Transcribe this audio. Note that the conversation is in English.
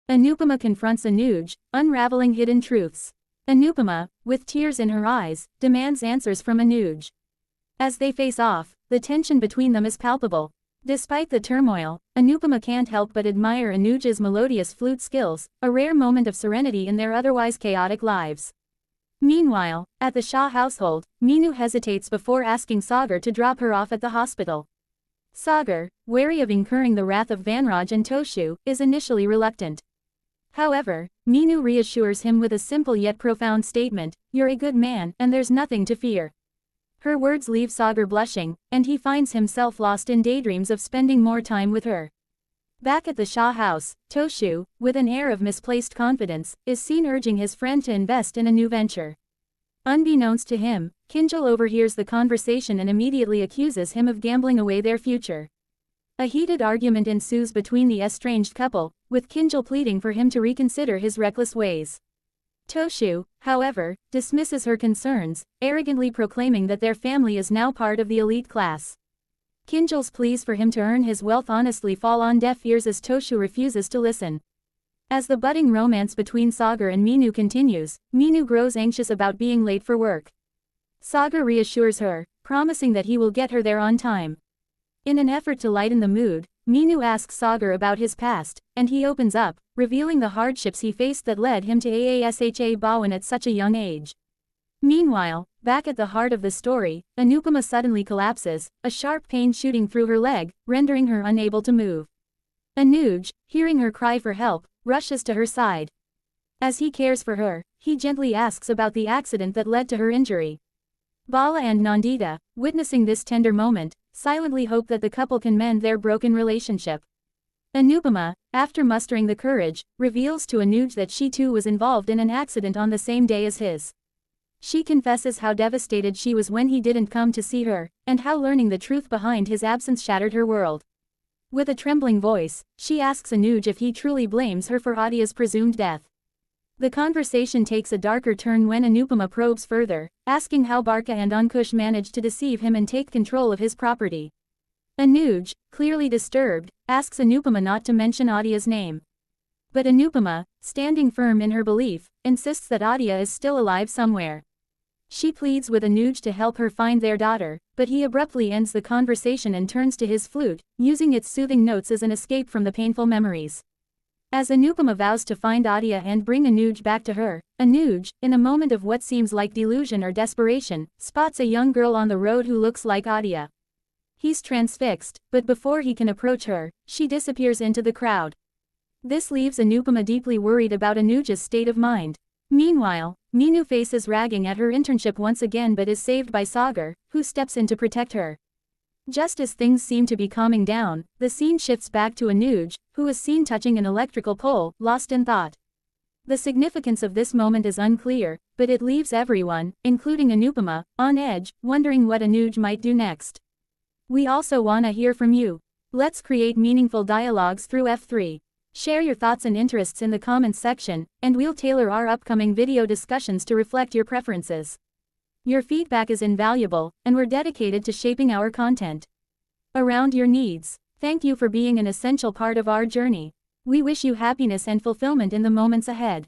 Anupama confronts Anuj, unraveling hidden truths. Anupama, with tears in her eyes, demands answers from Anuj. As they face off, the tension between them is palpable. Despite the turmoil, Anupama can't help but admire Anuj's melodious flute skills, a rare moment of serenity in their otherwise chaotic lives. Meanwhile, at the Shah household, Meenu hesitates before asking Sagar to drop her off at the hospital. Sagar, wary of incurring the wrath of Vanraj and Toshu, is initially reluctant. However, Meenu reassures him with a simple yet profound statement, "You're a good man, and there's nothing to fear." Her words leave Sagar blushing, and he finds himself lost in daydreams of spending more time with her. Back at the Shah house, Toshu, with an air of misplaced confidence, is seen urging his friend to invest in a new venture. Unbeknownst to him, Kinjal overhears the conversation and immediately accuses him of gambling away their future. A heated argument ensues between the estranged couple, with Kinjal pleading for him to reconsider his reckless ways. Toshu, however, dismisses her concerns, arrogantly proclaiming that their family is now part of the elite class. Kinjal's pleas for him to earn his wealth honestly fall on deaf ears as Toshu refuses to listen. As the budding romance between Sagar and Meenu continues, Meenu grows anxious about being late for work. Sagar reassures her, promising that he will get her there on time. In an effort to lighten the mood, Meenu asks Sagar about his past, and he opens up, revealing the hardships he faced that led him to Aasha Bhawan at such a young age. Meanwhile, back at the heart of the story, Anupama suddenly collapses, a sharp pain shooting through her leg, rendering her unable to move. Anuj, hearing her cry for help, rushes to her side. As he cares for her, he gently asks about the accident that led to her injury. Bala and Nandita, witnessing this tender moment, silently hope that the couple can mend their broken relationship. Anupama, after mustering the courage, reveals to Anuj that she too was involved in an accident on the same day as his. She confesses how devastated she was when he didn't come to see her, and how learning the truth behind his absence shattered her world. With a trembling voice, she asks Anuj if he truly blames her for Adia's presumed death. The conversation takes a darker turn when Anupama probes further, asking how Barka and Ankush managed to deceive him and take control of his property. Anuj, clearly disturbed, asks Anupama not to mention Adia's name. But Anupama, standing firm in her belief, insists that Adia is still alive somewhere. She pleads with Anuj to help her find their daughter, but he abruptly ends the conversation and turns to his flute, using its soothing notes as an escape from the painful memories. As Anupama vows to find Adia and bring Anuj back to her, Anuj, in a moment of what seems like delusion or desperation, spots a young girl on the road who looks like Adia. He's transfixed, but before he can approach her, she disappears into the crowd. This leaves Anupama deeply worried about Anuj's state of mind. Meanwhile, Meenu faces ragging at her internship once again but is saved by Sagar, who steps in to protect her. Just as things seem to be calming down, the scene shifts back to Anuj, who is seen touching an electrical pole, lost in thought. The significance of this moment is unclear, but it leaves everyone, including Anupama, on edge, wondering what Anuj might do next. We also wanna hear from you. Let's create meaningful dialogues through F3. Share your thoughts and interests in the comments section, and we'll tailor our upcoming video discussions to reflect your preferences. Your feedback is invaluable, and we're dedicated to shaping our content around your needs. Thank you for being an essential part of our journey. We wish you happiness and fulfillment in the moments ahead.